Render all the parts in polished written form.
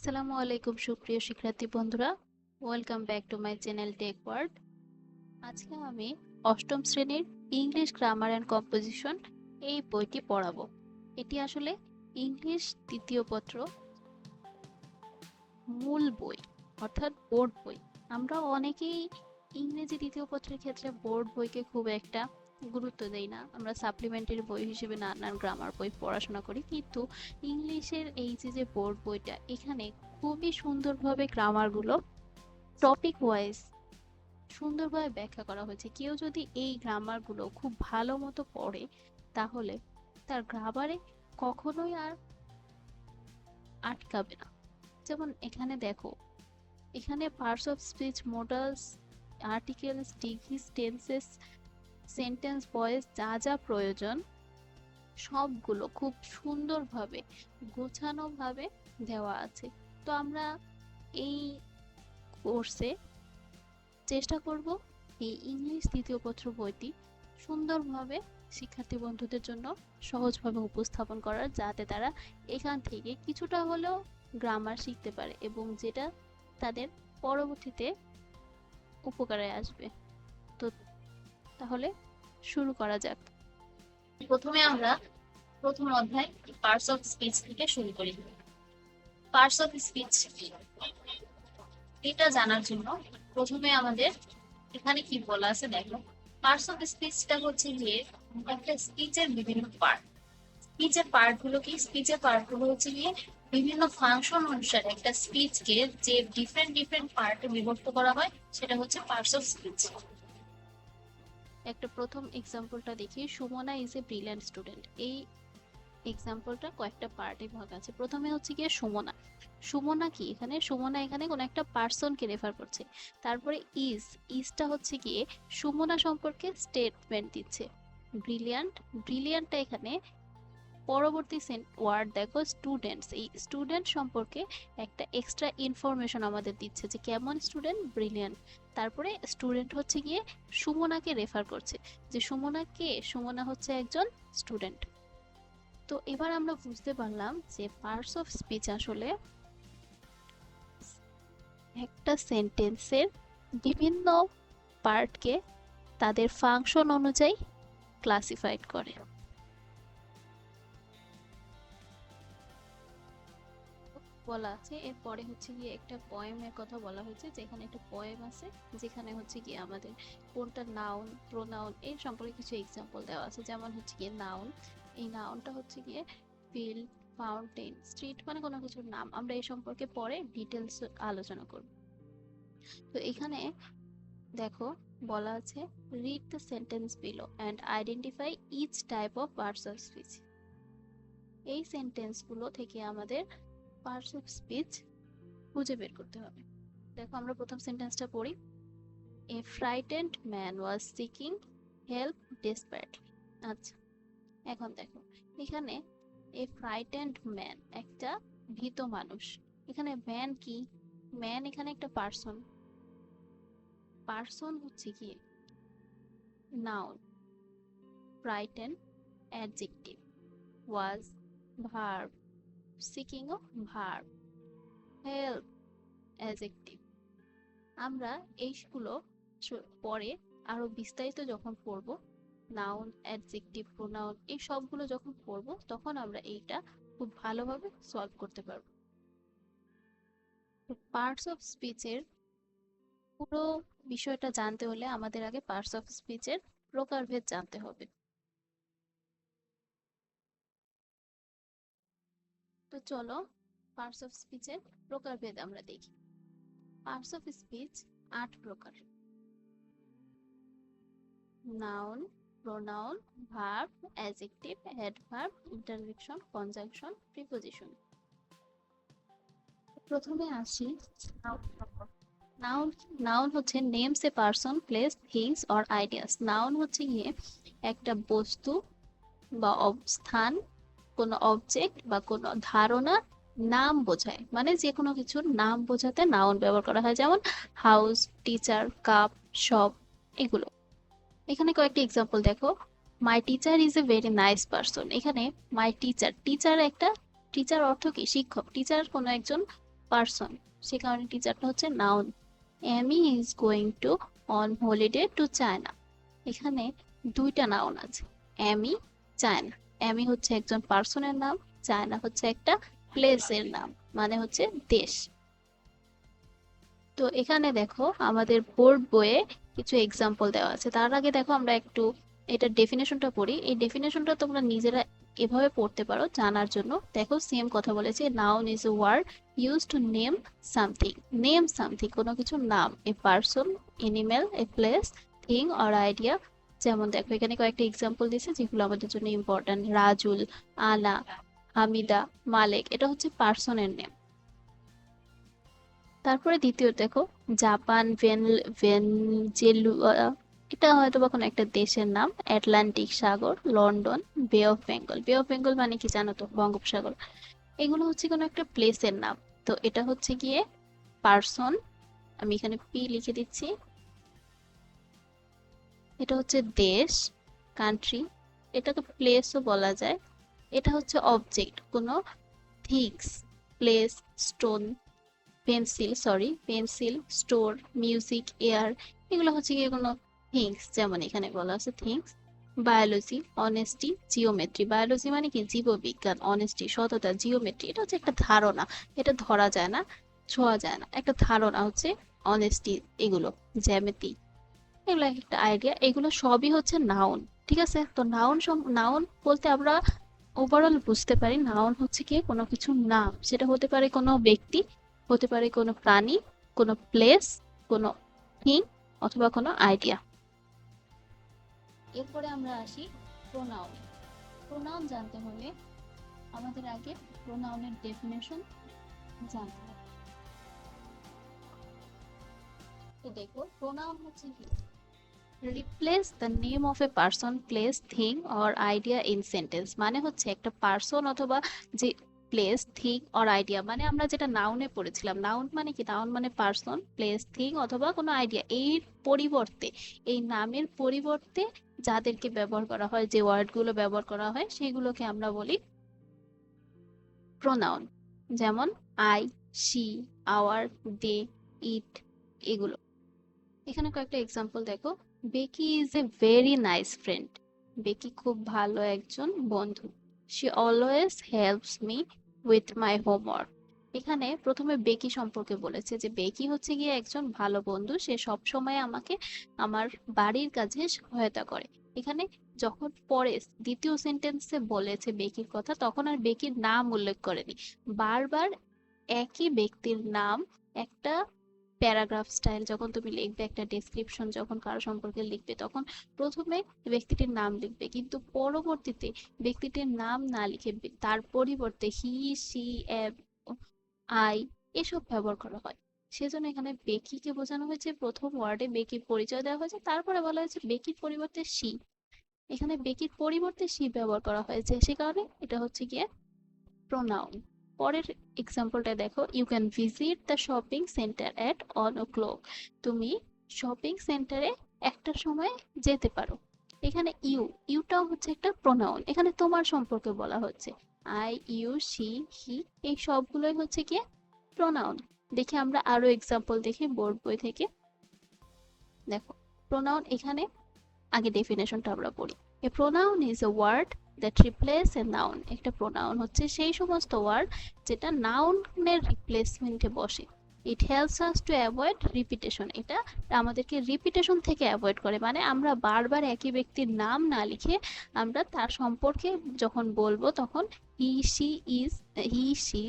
আসসালামু আলাইকুম সুপ্রিয় শিক্ষার্থী বন্ধুরা, welcome back to my channel Tech Word. আজকে আমি অষ্টম শ্রেণীর ইংলিশ গ্রামার অ্যান্ড কম্পোজিশন এই বইটি পড়াবো। এটি আসলে ইংলিশ তৃতীয় পত্র মূল বই, অর্থাৎ বোর্ড বই। আমরা অনেকেই ইংরেজি দ্বিতীয় পত্রের ক্ষেত্রে বোর্ড বইকে খুব একটা গুরুত্ব দেই না, আমরা সাপ্লিমেন্টারি বই হিসেবে নানান গ্রামার বই পড়াশোনা করি, কিন্তু ইংলিশের এই যে বোর্ড বইটা, এখানে খুবই সুন্দরভাবে গ্রামারগুলো টপিক ওয়াইজ সুন্দরভাবে ব্যাখ্যা করা হয়েছে। কেউ যদি এই গ্রামারগুলো খুব ভালো মতো পড়ে, তাহলে তার গ্রামারে কখনোই আর আটকাবে না। যেমন এখানে দেখো, এখানে parts of speech, modals, articles, degrees, tenses, sentence, voice, যা যা প্রয়োজন সবগুলো খুব সুন্দরভাবে গোছানোভাবে দেওয়া আছে। তো আমরা এই কোর্সে চেষ্টা করব এই ইংলিশ তৃতীয় পত্র বইটি সুন্দরভাবে শিক্ষার্থী বন্ধুদের জন্য সহজভাবে উপস্থাপন করার, যাতে তারা এখান থেকে কিছুটা হলেও গ্রামার শিখতে পারে এবং যেটা তাদের পরবর্তীতে উপকারে আসবে। তো তাহলে শুরু করা যাক। প্রথমে আমরা প্রথম অধ্যায় পার্টস অফ স্পিচ থেকে শুরু করি। পার্টস অফ স্পিচ এটা জানার জন্য প্রথমে আমাদের এখানে কি বলা আছে দেখো। পার্টস অফ স্পিচটা হচ্ছে গিয়ে একটা স্পিচের বিভিন্ন পার্ট। স্পিচের পার্ট গুলো হচ্ছে গিয়ে বিভিন্ন ফাংশন অনুসারে একটা স্পিচকে যে ডিফারেন্ট ডিফারেন্ট পার্টে বিভক্ত করা হয়, সেটা হচ্ছে পার্টস অফ স্পিচ। একটা প্রথম এক্সাম্পলটা দেখি। Sumana is a brilliant student. এই এক্সাম্পলটা কয়েকটা পার্টে ভাগ আছে। প্রথমে হচ্ছে গিয়ে সুমনা। সুমনা কি, এখানে সুমনা এখানে কোন একটা পার্সনকে রেফার করছে। তারপরে ইজটা হচ্ছে গিয়ে সুমনা সম্পর্কে স্টেটমেন্ট দিচ্ছে। ব্রিলিয়ান্ট, ব্রিলিয়ান্টটা এখানে পরবর্তী ওয়ার্ড দেখো স্টুডেন্টস। এই স্টুডেন্ট সম্পর্কে একটা এক্সট্রা ইনফরমেশন আমাদের দিচ্ছে যে কেমন স্টুডেন্ট, ব্রিলিয়ান্ট। তারপরে স্টুডেন্ট হচ্ছে গিয়ে সুমনাকে রেফার করছে, যে সুমনা কে, সুমনা হচ্ছে একজন স্টুডেন্ট। তো এবার আমরা বুঝতে পারলাম যে পার্টস অফ স্পিচ আসলে একটা সেন্টেন্সের বিভিন্ন পার্টকে তাদের ফাংশন অনুযায়ী ক্লাসিফাইড করে। বলা আছে এরপরে হচ্ছে গিয়ে একটা পয়েমের কথা বলা হয়েছে, যেখানে একটা পয়েম আছে, যেখানে হচ্ছে গিয়ে আমাদের কোনটা নাউন, প্রোনাউন এর সম্পর্কে কিছু এক্সাম্পল দেওয়া আছে। যেমন হচ্ছে গিয়ে নাউন, এই নাউনটা হচ্ছে গিয়ে ফিল্ড, ফাউন্টেন, স্ট্রিট, মানে কোনো কিছুর নাম। আমরা এই সম্পর্কে পরে ডিটেলস আলোচনা করব। তো এখানে দেখো বলা আছে, read the sentence below and identify each type of parts of speech. এই সেন্টেন্সগুলো থেকে আমাদের পার্টস অফ স্পিচ খুঁজে বের করতে হবে। দেখো আমরা প্রথম সেন্টেন্সটা পড়ি। A frightened man was seeking help desperately. আচ্ছা, এখন দেখো এখানে এ ফ্রাইটেন্ড ম্যান একটা ভীত মানুষ। এখানে ম্যান কি, ম্যান এখানে একটা পার্সন। পার্সন হচ্ছে কি নাউন, ফ্রাইটেন অ্যাডজেক্টিভ, ওয়াজ ভার্ব, সিকিং ও ভার্ব, হেল্প অ্যাডজেক্টিভ। আমরা এইগুলো পরে আরো বিস্তারিত যখন পড়ব, নাউন, অ্যাডজেক্টিভ, প্রোনাউন এই সবগুলো যখন পড়ব, তখন আমরা এইটা খুব ভালোভাবে সলভ করতে পারবো। পার্টস অফ স্পিচের পুরো বিষয়টা জানতে হলে আমাদের আগে পার্টস অফ স্পিচের প্রকারভেদ জানতে হবে। তো চলো পার্টস অফ স্পিচের প্রকারভেদ আমরা দেখি। পার্টস অফ স্পিচ ৮ প্রকার। Noun, pronoun, verb, adjective, adverb, interjection, conjunction, preposition. প্রথমে আসি নাউন। নাউন হচ্ছে names a person, place, things or ideas. Noun হচ্ছে গিয়ে একটা বস্তু বা স্থান, কোনো অবজেক্ট বা কোনো ধারণা নাম বোঝায়, মানে যে কোনো কিছুর নাম বোঝাতে নাউন ব্যবহার করা হয়। যেমন হাউস, টিচার, কাপ, শপ, এগুলো। এখানে কয়েকটি এক্সাম্পল দেখো। My teacher is a very nice person. এখানে মাই টিচার, টিচার একটা, টিচার অর্থ কি শিক্ষক, টিচার কোনো একজন পার্সন, সে কারণে টিচারটা হচ্ছে noun. Amy is going to on holiday to China. এখানে দুইটা নাউন আছে, অ্যামি, চায়না। অ্যামি হচ্ছে একজন পার্সনের নাম, চায়না হচ্ছে একটা প্লেসের নাম, মানে হচ্ছে দেশ। তো এখানে দেখো আমাদের বোর্ড বইয়ে কিছু এক্সাম্পল দেওয়া আছে। তার আগে দেখো আমরা একটু এটার ডেফিনেশনটা পড়ি। এই ডেফিনেশনটা তোমরা নিজেরা এভাবে পড়তে পারো জানার জন্য। দেখো সেম কথা বলেছে, noun is a word use to name something. Name something, কোনো কিছুর নাম, a person, animal, a place, thing or idea. যেমন দেখো এখানে কয়েকটা এক্সাম্পল দিয়েছে যেগুলো আমাদের জন্য ইম্পর্ট্যান্ট। রাজুল, আনা, হামিদা, মালেক, এটা হচ্ছে পার্সনের নেম। তারপরে দ্বিতীয় দেখো, জাপান, ভেনজুয়েলা, এটা হয়তো বা কোনো একটা দেশের নাম। আটলান্টিক সাগর, লন্ডন, বে অফ বেঙ্গল। বে অফ বেঙ্গল মানে কি জানো তো? বঙ্গোপসাগর। এগুলো হচ্ছে কোনো একটা প্লেসের নাম। তো এটা হচ্ছে গিয়ে পার্সন, আমি এখানে পি লিখে দিচ্ছি। এটা হচ্ছে দেশ, কান্ট্রি, এটাকে প্লেসও বলা যায়। এটা হচ্ছে অবজেক্ট, কোনো things, place, stone, pencil, store, music, air, এগুলো হচ্ছে গিয়ে কোনো থিংস, যেমন এখানে বলা আছে things. Biology, honesty, geometry. Biology মানে কি? জীববিজ্ঞান। অনেস্টি, সততা। জিওমেট্রি, এটা হচ্ছে একটা ধারণা, এটা ধরা যায় না, ছোঁয়া যায় না, একটা ধারণা হচ্ছে অনেস্টি। এগুলো জ্যামিতি, এগুলো একটা আইডিয়া, এগুলো সবই হচ্ছে নাউন। ঠিক আছে, তো নাউন বলতে আমরা ওভারঅল বুঝতে পারি নাউন হচ্ছে কি কোনো কিছুর নাম। সেটা হতে পারে কোনো ব্যক্তি, হতে পারে কোনো প্রাণী, কোনো প্লেস, কোনো থিং, অথবা কোনো আইডিয়া। এরপরে আমরা আসি প্রোনাউন। প্রোনাউন জানতে হলে আমাদের আগে প্রোনাউনের ডেফিনেশন জানতে হবে। তো দেখো প্রোনাউন হচ্ছে কি, replace the name of a person, place, thing or idea in sentence. মানে হচ্ছে একটা পার্সন অথবা যে প্লেস, থিং অর আইডিয়া, মানে আমরা যেটা নাউনে পড়েছিলাম। নাউন মানে কি? নাউন মানে পার্সন, প্লেস, থিং অথবা কোনো আইডিয়া। এর পরিবর্তে, এই নামের পরিবর্তে যাদেরকে ব্যবহার করা হয়, যে ওয়ার্ডগুলো ব্যবহার করা হয়, সেগুলোকে আমরা বলি প্রোনাউন। যেমন I, she, our, they, it, এগুলো। এখানে কয়েকটা এক্সাম্পল দেখো। Becky is a very nice friend. Becky খুব ভালো একজন বন্ধু। She always helps me with my homework. এখানে প্রথমে বেকি সম্পর্কে বলেছে যে বেকি হচ্ছে গিয়ে একজন ভালো বন্ধু, সে সব সময় আমাকে আমার বাড়ির কাজে সহায়তা করে। এখানে যখন পরে দ্বিতীয় সেন্টেন্সে বলেছে বেকির কথা, তখন আর বেকির নাম উল্লেখ করেনি। বারবার একই ব্যক্তির নাম, একটা প্যারাগ্রাফ স্টাইল যখন তুমি লিখবে, একটা ডেসক্রিপশন যখন কারো সম্পর্কে লিখবে, তখন প্রথমে ব্যক্তিটির নাম লিখবে, কিন্তু পরবর্তীতে ব্যক্তিটির নাম না লিখে তার পরিবর্তে হি, সি, এম, আই, এসব ব্যবহার করা হয়। সেজন্য এখানে বেকিকে বোঝানো হয়েছে, প্রথম ওয়ার্ডে বেকির পরিচয় দেওয়া হয়েছে, তারপরে বলা হয়েছে বেকির পরিবর্তে সি। এখানে বেকির পরিবর্তে সি ব্যবহার করা হয়েছে, সে কারণে এটা হচ্ছে গিয়ে প্রোনাউন। পরের এক্সাম্পলটা দেখো, you can visit the shopping centre at one o'clock. তুমি শপিং সেন্টারে একটার সময় যেতে পারো। এখানে ইউটাও হচ্ছে একটা প্রোনাউন, এখানে তোমার সম্পর্কে বলা হচ্ছে। আই, ইউ, সি, হি, এই সবগুলোই হচ্ছে কি প্রোনাউন। দেখি আমরা আরো এক্সাম্পল দেখি বোর্ড বই থেকে। দেখো প্রোনাউন, এখানে আগে ডেফিনেশনটা আমরা পড়ি। A pronoun is a word that replace a noun. একটা প্রোনাউন হচ্ছে সেই সমস্ত ওয়ার্ড যেটা নাউনের রিপ্লেসমেন্টে বসে। It helps us to avoid repetition. এটা আমাদেরকে রিপিটেশন থেকে অ্যাভয়েড করে, মানে আমরা বারবার একই ব্যক্তির নাম না লিখে আমরা তার সম্পর্কে যখন বলবো তখন he, she, is, he, she,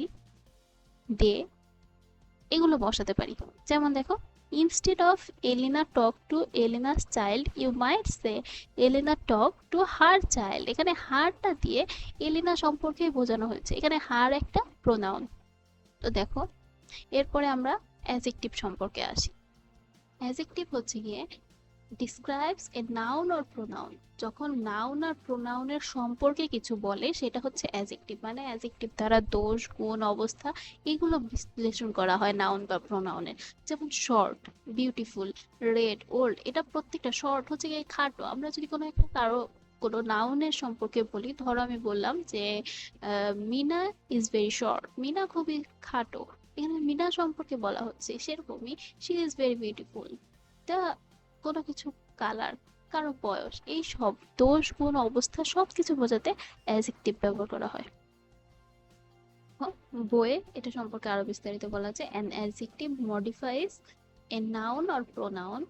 they, এগুলো বসাতে পারি। যেমন দেখো, instead of Elina talk to Elina's child, you might say Elina talk to her child. এখানে হারটা দিয়ে এলিনা সম্পর্কে বোঝানো হয়েছে, এখানে হার একটা প্রোনাউন। তো দেখো এরপরে আমরা অ্যাজেক্টিভ সম্পর্কে আসি। অ্যাজেক্টিভ হচ্ছে গিয়ে describes a noun or pronoun. যখন নাউন আর প্রোনাউনের সম্পর্কে কিছু বলে সেটা হচ্ছে অ্যাজেক্টিভ। মানে অ্যাজেক্টিভ দ্বারা দোষ, গুণ, অবস্থা, এগুলো বিশ্লেষণ করা হয় নাউন বা প্রোনাউনের। যেমন শর্ট, বিউটিফুল, রেড, ওল্ড, এটা প্রত্যেকটা। শর্ট হচ্ছে গিয়ে খাটো। আমরা যদি কোনো একটা কোনো নাউনের সম্পর্কে বলি, ধরো আমি বললাম যে Meena is very short, Meena খুবই খাটো। এখানে মিনা সম্পর্কে বলা হচ্ছে সেরকমই, শি ইজ ভেরি বিউটিফুল। তা কোনো কিছু কালার, কারো বয়স, এই সব দোষ গুণ অবস্থা সবকিছু বোঝাতে অ্যাডজেক্টিভ ব্যবহার করা হয়। বইয়ে এটা সম্পর্কে আরো বিস্তারিত বলা আছে, an adjective modifies a noun or pronoun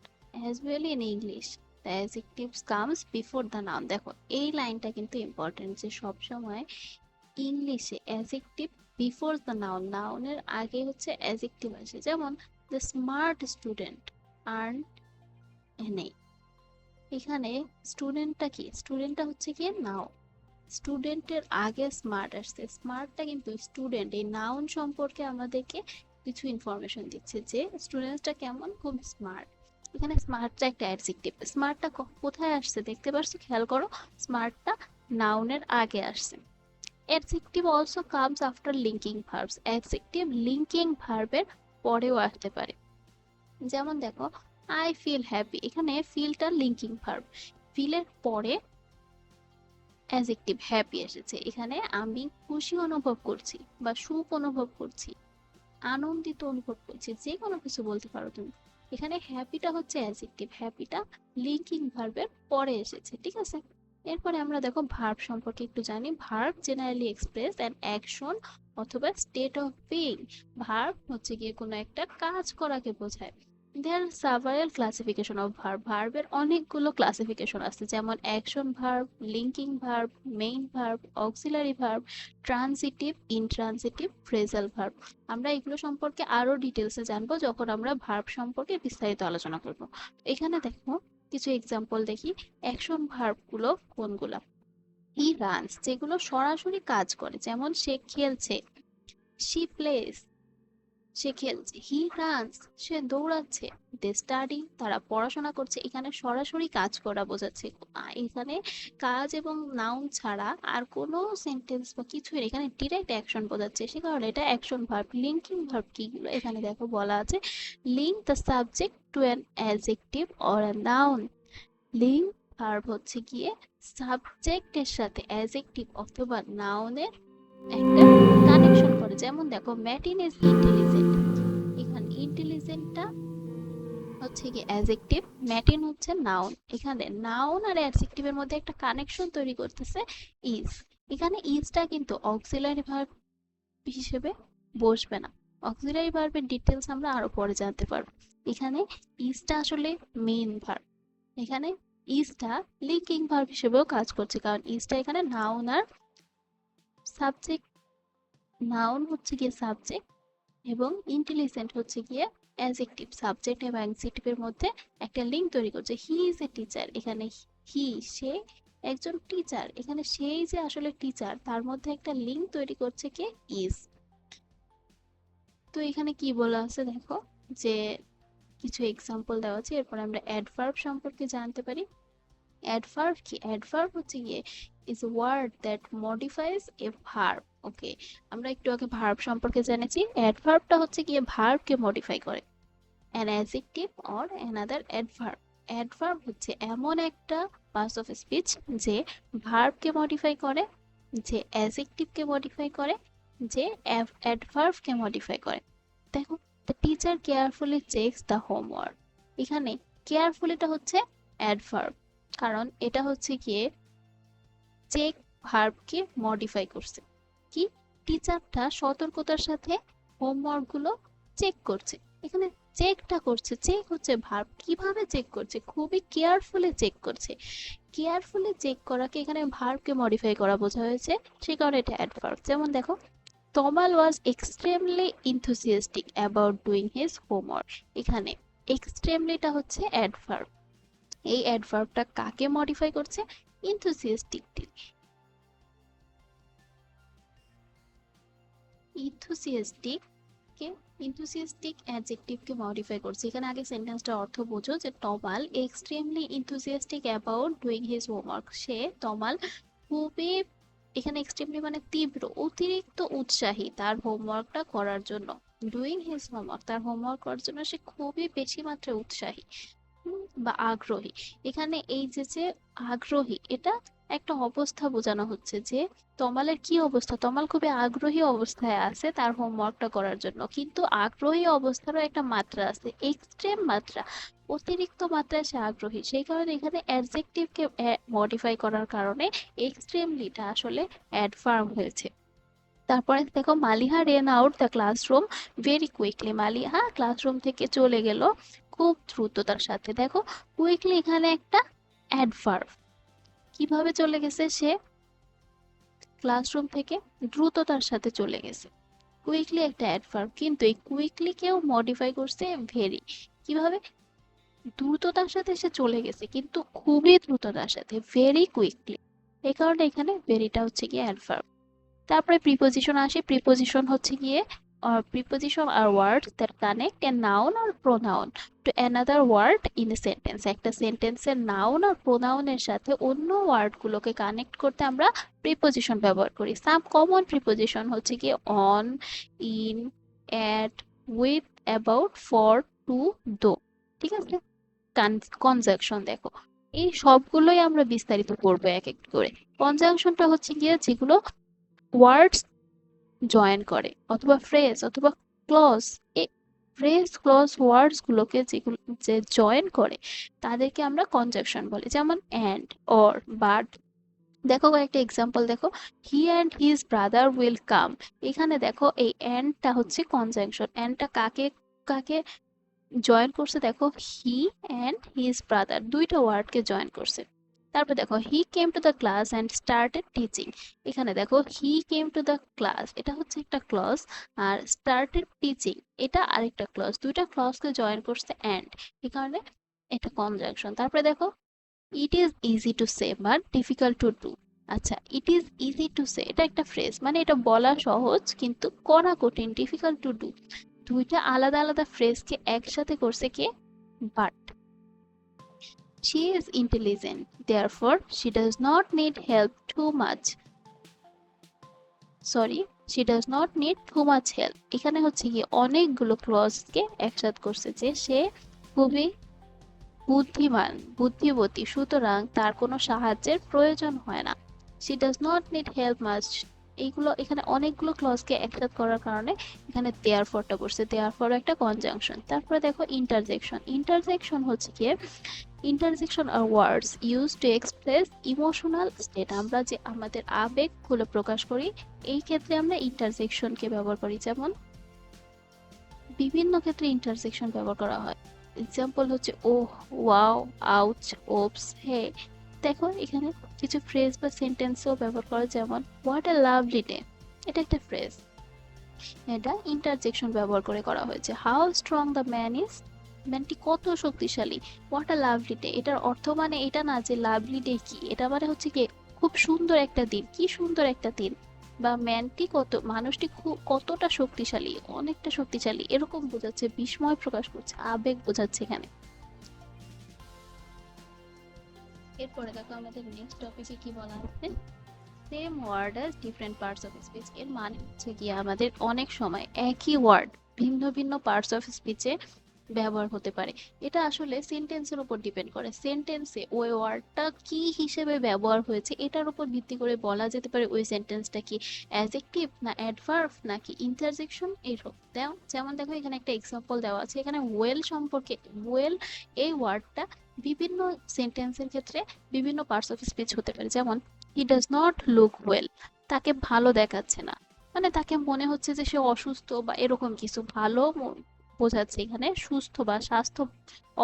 as well in English. The adjective comes before the noun. দেখো এই লাইনটা কিন্তু ইম্পর্টেন্ট, যে সব সময় ইংলিশে অ্যাডজেক্টিভ বিফোর দ্য নাউন, নাউনের আগে হচ্ছে অ্যাডজেক্টিভ আসে। যেমন the smart student earn N A, এখানে স্টুডেন্টটা কি, স্টুডেন্টটা হচ্ছে কি নাউন, স্টুডেন্টের আগে স্মার্ট আসছে, স্মার্টটা কিন্তু স্টুডেন্ট, এই নাউন সম্পর্কে আমাদেরকে কিছু ইনফরমেশন দিচ্ছে যে স্টুডেন্টটা কেমন, খুব স্মার্ট। এখানে স্মার্টটা একটা অ্যাডজেক্টিভ, স্মার্টটা কোথায় আসছে দেখতে পারছো, খেয়াল করো, স্মার্টটা নাউনের আগে আসছে। Adjective also comes after linking verbs, adjective linking ভার্বের পরেও আসতে পারে। যেমন দেখো আই ফিল হ্যাপি, এখানে ফিলটা লিঙ্কিং ভার্ব, ফিলের পরে অ্যাডজেক্টিভ হ্যাপি এসেছে। এখানে আমি খুশি অনুভব করছি বা সুখ অনুভব করছি, আনন্দিত অনুভব করছি, যে কোনো কিছু বলতে পারো তুমি। এখানে হ্যাপিটা হচ্ছে অ্যাডজেক্টিভ, হ্যাপিটা লিঙ্কিং ভার্বের পরে এসেছে, ঠিক আছে। এরপরে আমরা দেখো ভার্ব সম্পর্কে একটু জানি। Verb generally express an action অথবা স্টেট অফ বিং। ভার্ব হচ্ছে গিয়ে কোনো একটা কাজ করাকে বোঝায়। দেয়ার সেভারাল ক্লাসিফিকেশন অফ ভার্ব, ভার্বের অনেকগুলো ক্লাসিফিকেশন আছে, যেমন action verb, linking verb, main verb, auxiliary verb, transitive, intransitive, phrasal verb. আমরা এগুলো সম্পর্কে আরো ডিটেলসে জানবো যখন আমরা ভার্ব সম্পর্কে বিস্তারিত আলোচনা করব। এখানে দেখো কিছু এক্সাম্পল দেখি। অ্যাকশন ভার্ব গুলো কোনগুলা, হি রানস, যেগুলো সরাসরি কাজ করে, যেমন সে খেলছে, শি প্লেস, সে খেলছে, হি রানস, সে দৌড়াচ্ছে, দে স্টাডি, তারা পড়াশোনা করছে। এখানে সরাসরি কাজ করা বোঝাচ্ছে। এখানে কাজ এবং নাউন ছাড়া আর কোনো সেন্টেন্স বা কিছু এখানে ডিরেক্ট অ্যাকশন বোঝাচ্ছে, সে কারণে এটা অ্যাকশন ভার্ব। লিঙ্কিং ভার্ব কিগুলো, এখানে দেখো বলা আছে link the subject to an adjective or a noun. Link verb হচ্ছে গিয়ে সাবজেক্টের সাথে অ্যাডজেক্টিভ অথবা নাউনের একটা কানেকশন করে। যেমন দেখো ম্যাটিন ইজ ইন্টেলিজেন্ট, এখানে ইন্টেলিজেন্টটা হচ্ছে কি অ্যাডজেক্টিভ, ম্যাটিন হচ্ছে নাউন। এখানে নাউন আর অ্যাডজেক্টিভের মধ্যে একটা কানেকশন তৈরি করতেছে ইজ। এখানে ইজটা কিন্তু অক্সিলারি ভার্ব হিসেবে বসবে না, অক্সিলারি ভার্বের ডিটেলস আমরা আরো পরে জানতে পারবো। এখানে ইজটা আসলে মেইন ভার্ব, এখানে ইজটা লিঙ্কিং ভার্ব হিসেবেও কাজ করছে, কারণ ইজটা এখানে নাউন আর সাবজেক্ট, নাউন হচ্ছে গিয়ে সাবজেক্ট এবং ইন্টেলিজেন্ট হচ্ছে গিয়ে অ্যাডজেক্টিভ, সাবজেক্ট এবং অ্যাডজেক্টিভের মধ্যে একটা লিঙ্ক তৈরি করছে। হি ইজ এ টিচার, এখানে হি সে একজন টিচার, এখানে সেই যে আসলে টিচার তার মধ্যে একটা লিঙ্ক তৈরি করছে কে, ইজ। তো এখানে কি বলা আছে দেখো, যে কিছু এক্সাম্পল দেওয়া আছে। এরপর আমরা অ্যাডভার্ব সম্পর্কে জানতে পারি। অ্যাডভার্ব কি, অ্যাডভার্ব হচ্ছে গিয়ে is word that modifies a verb. Okay, আমরা একটু আগে ভার্ব সম্পর্কে জেনেছি, অ্যাডভার্বটা হচ্ছে গিয়ে ভার্বকে মডিফাই করে। An adjective or another adverb, adverb হচ্ছে এমন একটা পার্টস অফ স্পিচ যে ভার্বকে মডিফাই করে, যে অ্যাডজেক্টিভকে মডিফাই করে, যে অ্যাডভার্বকে মডিফাই করে। দেখো the teacher carefully checks the homework, এখানে কেয়ারফুলিটা হচ্ছে অ্যাডভার্ব, কারণ এটা হচ্ছে গিয়ে চেক ভার্বকে মডিফাই করছে। কি, টিচারটা সতর্কতার সাথে হোমওয়ার্ক গুলো চেক করছে। এখানে চেকটা করছে, চেক হচ্ছে ভার্ব, কিভাবে চেক করছে, খুবই কেয়ারফুলি চেক করছে। কেয়ারফুলি চেক করাকে এখানে ভার্বকে মডিফাই করা বোঝা হয়েছে, সে কারণে এটা অ্যাডভার্ব। যেমন দেখো Tamal was extremely enthusiastic about doing his homework, এখানে এক্সট্রিমলিটা হচ্ছে অ্যাডভার্ব, এই অ্যাডভার্বটা কাকে মডিফাই করছে, ইনথুসিয়াস্টিকলি, ইনথুসিয়াস্টিক কে, ইনথুসিয়াস্টিক অ্যাডজেক্টিভকে মডিফাই করছে। এখানে আগে সেন্টেন্সটার অর্থ বোঝো, যে Tamal extremely enthusiastic about doing his homework, সে তমাল খুবই, এখানে এক্সট্রিমলি মানে তীব্র, অতিরিক্ত উৎসাহী তার হোমওয়ার্কটা করার জন্য। ডুইং হিজ হোমওয়ার্ক, তার হোমওয়ার্ক করার জন্য সে খুবই বেশি মাত্রায় উৎসাহী। বা আগ্রহী। এখানে এই যে যে আগ্রহী, এটা একটা অবস্থা বোঝানো হচ্ছে যে তমালের কি অবস্থা, তমাল খুবই আগ্রহী অবস্থায় আছে তার হোমওয়ার্কটা করার জন্য, কিন্তু আগ্রহী অবস্থারও একটা মাত্রা আছে, এক্সট্রিম মাত্রা, অতিরিক্ত মাত্রায় সে আগ্রহী, সেই কারণে এখানে অ্যাডজেক্টিভকে মডিফাই করার কারণে এক্সট্রিমলিটা আসলে অ্যাডভার্ব হয়েছে। তারপরে দেখো Maliha ran out the classroom very quickly, Maliha classroom থেকে চলে গেল খুব দ্রুততার সাথে। দেখো কুইকলি এখানে একটা অ্যাডভার্ব, কিভাবে চলে গেছে সে, ক্লাসরুম থেকে দ্রুততার সাথে চলে গেছে, কুইকলি একটা অ্যাডভার্ব, কিন্তু এই কুইকলি কেও মডিফাই করছে ভেরি, কিভাবে, দ্রুততার সাথে সে চলে গেছে কিন্তু খুবই দ্রুততার সাথে, ভেরি কুইকলি, এই কারণে এখানে ভেরিটা হচ্ছে গিয়ে অ্যাডভার্ব। তারপরে প্রিপোজিশন আসে, প্রিপোজিশন হচ্ছে গিয়ে preposition are words that connect a noun or pronoun to another word in a sentence, একটা সেন্টেন্সের নাউন আর প্রোনাউনের সাথে অন্য ওয়ার্ডগুলোকে কানেক্ট করতে আমরা প্রিপোজিশন ব্যবহার করি। সাম কমন প্রিপোজিশন হচ্ছে গিয়ে on, in, at, with, about, for, to, though, ঠিক আছে। কনজাংশন দেখো, এই সবগুলোই আমরা বিস্তারিত করবো এক এক করে। কনজাংশনটা হচ্ছে গিয়ে যেগুলো ওয়ার্ডস জয়েন করে অথবা ফ্রেজ অথবা ক্লজ, এই ফ্রেজ ক্লজ ওয়ার্ডস গুলোকে যেগুলো যে জয়েন করে তাদেরকে আমরা কনজাংশন বলি, যেমন অ্যান্ড, অর, বাট। দেখো কয়েকটা এক্সাম্পল দেখো, he and his brother will come, এখানে দেখো এই অ্যান্ডটা হচ্ছে কনজাংশন, অ্যান্ডটা কাকে কাকে জয়েন করছে, দেখো হি অ্যান্ড হিজ ব্রাদার দুইটা ওয়ার্ডকে জয়েন করছে। তারপর দেখো he came to the class and started teaching, এখানে দেখো he came to the class এটা হচ্ছে একটা ক্লজ, আর স্টার্টেড টিচিং এটা আরেকটা ক্লজ, দুইটা ক্লজকে জয়েন করছে অ্যান্ড, এই কারণে এটা কনজাংশন। তারপরে দেখো it is easy to say but difficult to do, আচ্ছা it is easy to say এটা একটা ফ্রেজ, মানে এটা বলা সহজ কিন্তু করা কঠিন, ডিফিকাল্ট টু ডু, দুইটা আলাদা আলাদা ফ্রেজকে একসাথে করছে কে, but. She is intelligent, therefore she does not need help too much. Sorry, she does not need too much help. এখানে হচ্ছে কি অনেকগুলো ক্লজকে একসাথে করছে যে সে খুবই বুদ্ধিমান, বুদ্ধিবতী, সুতরাং তার কোনো সাহায্যের প্রয়োজন হয় না। She does not need help much, এইগুলো এখানে অনেকগুলো ক্লজকে একসাথে করার কারণে এখানে দেয়ারফরটা বসছে, দেয়ারফর একটা কনজাংশন। তারপরে দেখো ইন্টারজেকশন, ইন্টারজেকশন হচ্ছে কি, interjection are words use to express emotional state, আমরা যে আমাদের আবেগগুলো প্রকাশ করি এই ক্ষেত্রে আমরা ইন্টারজেকশনকে ব্যবহার করি, যেমন বিভিন্ন ক্ষেত্রে ইন্টারজেকশন ব্যবহার করা হয়। এক্সাম্পল হচ্ছে ওহ, ওয়াও, আউচ, ওপস, হে। দেখো এখানে কিছু ফ্রেজ বা সেন্টেন্সও ব্যবহার করা, যেমন হোয়াট এ লাভলি ডে, এটা একটা ফ্রেজ, এটা ইন্টারজেকশন ব্যবহার করে করা হয়েছে। How strong the man is, ম্যানটি কত শক্তিশালী। হোয়াট আ লাভলি ডে, এটার অর্থ মানে এটা না যে লাভলি ডে কি, এটা মানে হচ্ছে কি খুব সুন্দর একটা দিন, কি সুন্দর একটা দিন, বা ম্যানটি কত, মানুষটি খুব কতটা শক্তিশালী, অনেকটা শক্তিশালী, এরকম বোঝাচ্ছে, বিস্ময় প্রকাশ করছে, আবেগ বোঝাচ্ছে এখানে। এরপরে দেখো আমাদের নেক্সট টপিকে কি বলা আছে, same word as different parts of speech, এর মানে হচ্ছে কি আমাদের অনেক সময় একই ওয়ার্ড ভিন্ন ভিন্ন পার্টস অফ স্পিচে ব্যবহার হতে পারে, এটা আসলে সেন্টেন্সের উপর ডিপেন্ড করে, সেন্টেন্সে ওই ওয়ার্ডটা কি হিসেবে ব্যবহার হয়েছে এটার উপর ভিত্তি করে বলা যেতে পারে ওই সেন্টেন্সটা কি অ্যাডজেক্টিভ না অ্যাডভার্ব নাকি ইন্টারজেকশন, এইসব। যেমন দেখো এখানে একটা এক্সাম্পল দেওয়া আছে, এখানে ওয়েল সম্পর্কে, ওয়েল এই ওয়ার্ডটা বিভিন্ন সেন্টেন্সের ক্ষেত্রে বিভিন্ন পার্টস অফ স্পিচ হতে পারে, যেমন he does not look well, তাকে ভালো দেখাচ্ছে না, মানে তাকে মনে হচ্ছে যে সে অসুস্থ বা এরকম কিছু, ভালো বোঝাচ্ছে এখানে সুস্থ বা স্বাস্থ্য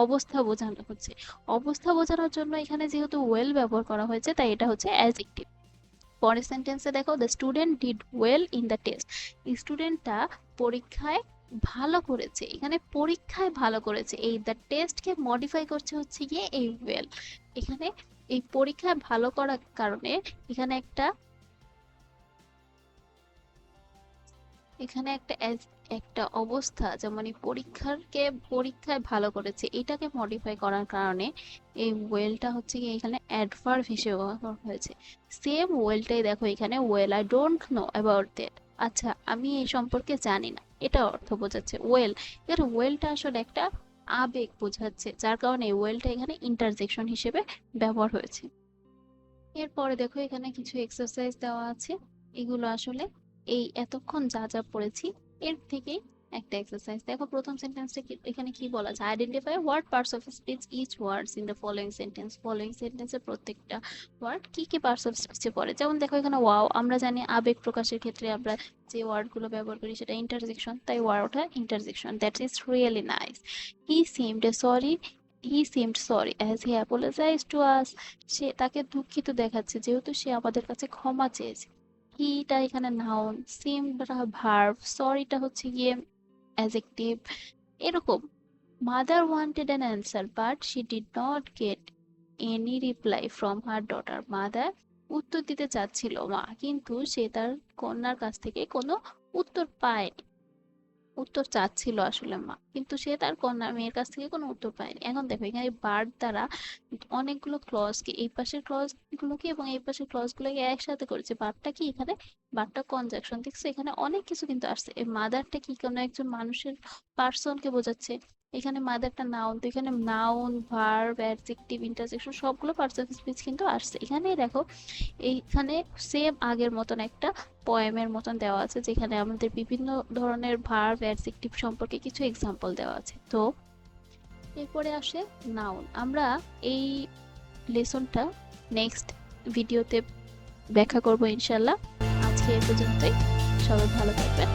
অবস্থা বোঝানো হচ্ছে, অবস্থা বোঝানোর জন্য এখানে যেহেতু ওয়েল ব্যবহার করা হয়েছে তাই এটা হচ্ছে অ্যাডজেক্টিভ। পরের সেন্টেন্সে দেখো the student did well in the test, স্টুডেন্টটা পরীক্ষায় ভালো করেছে, এখানে পরীক্ষায় ভালো করেছে, এই দ্য টেস্টকে মডিফাই করছে হচ্ছে গিয়ে এই ওয়েল, এখানে এই পরীক্ষায় ভালো করার কারণে এখানে একটা এখানে একটা একটা অবস্থা, যেমন এই পরীক্ষায় ভালো করেছে এটাকে মডিফাই করার কারণে এই ওয়েলটা হচ্ছে কি এখানে অ্যাডভার্ব হিসেবে ব্যবহার হয়েছে। সেম ওয়েলটাই দেখো এখানে well I don't know about that, আচ্ছা আমি এই সম্পর্কে জানি না, এটা অর্থ বোঝাচ্ছে ওয়েল। এর ওয়েলটা আসলে একটা আবেগ বোঝাচ্ছে, যার কারণে ওয়েলটা এখানে ইন্টারজেকশন হিসেবে ব্যবহার হয়েছে। এরপরে দেখো এখানে কিছু এক্সারসাইজ দেওয়া আছে, এগুলো আসলে এই এতক্ষণ যা যা পড়েছি এর থেকেই একটা এক্সারসাইজ। দেখো প্রথম সেন্টেন্সটা এখানে কি বলা আছে, identify what parts of speech each words in the following sentence. Following সেন্টেন্সের প্রত্যেকটা ওয়ার্ড কি কি পার্টস অফ স্পিচে পড়ে। যেমন দেখো এখানে ওয়াও, আমরা জানি আবেগ প্রকাশের ক্ষেত্রে আমরা যে ওয়ার্ডগুলো ব্যবহার করি সেটা ইন্টারজেকশন, তাই ওয়ার্ডটা interjection, that is really nice. He seemed sorry, he seemed sorry as he apologised to us. সে তাকে দুঃখিত দেখাচ্ছে যেহেতু সে আমাদের কাছে ক্ষমা চেয়েছে। হিটা এখানে নাউন, সিমটা ভার্ব, সরিটা হচ্ছে গিয়ে অ্যাজেক্টিভ। এরকম mother wanted an answer but she did not get any reply from her daughter. Mother উত্তর দিতে চাচ্ছিল মা, কিন্তু সে তার কন্যার কাছ থেকে কোনো উত্তর পায়নি। উত্তর চাচ্ছিল আসলে মা, কিন্তু সে তার কন্যা মেয়ের কাছ থেকে কোনো উত্তর পায়নি। এখন দেখো এখানে বার্ড দ্বারা অনেকগুলো ক্লজকে, এই পাশের ক্লজ গুলোকে এবং এই পাশের ক্লজ গুলোকে একসাথে করেছে। বার্ডটা কি এখানে, বার্ডটা কনজাংশন, দেখছো এখানে অনেক কিছু কিন্তু আসছে। এই মাদারটা কি কোনো একজন মানুষের পার্সনকে বোঝাচ্ছে, এখানে মাদারটা নাউন, তো এখানে নাউন ভার্ব অ্যাডজেক্টিভ ইন্টারজেকশন সবগুলো পার্টস অফ স্পিচ কিন্তু আসছে। এখানে দেখো এইখানে সেম আগের মতন একটা পয়েমের মতন দেওয়া আছে, যেখানে আমাদের বিভিন্ন ধরনের ভার্ব অ্যাডজেক্টিভ সম্পর্কে কিছু এক্সাম্পল দেওয়া আছে। তো এরপরে আসে নাউন। আমরা এই লেসনটা নেক্সট ভিডিওতে ব্যাখ্যা করব ইনশাল্লাহ। আজকে এ পর্যন্তই, সবাই ভালো থাকবেন।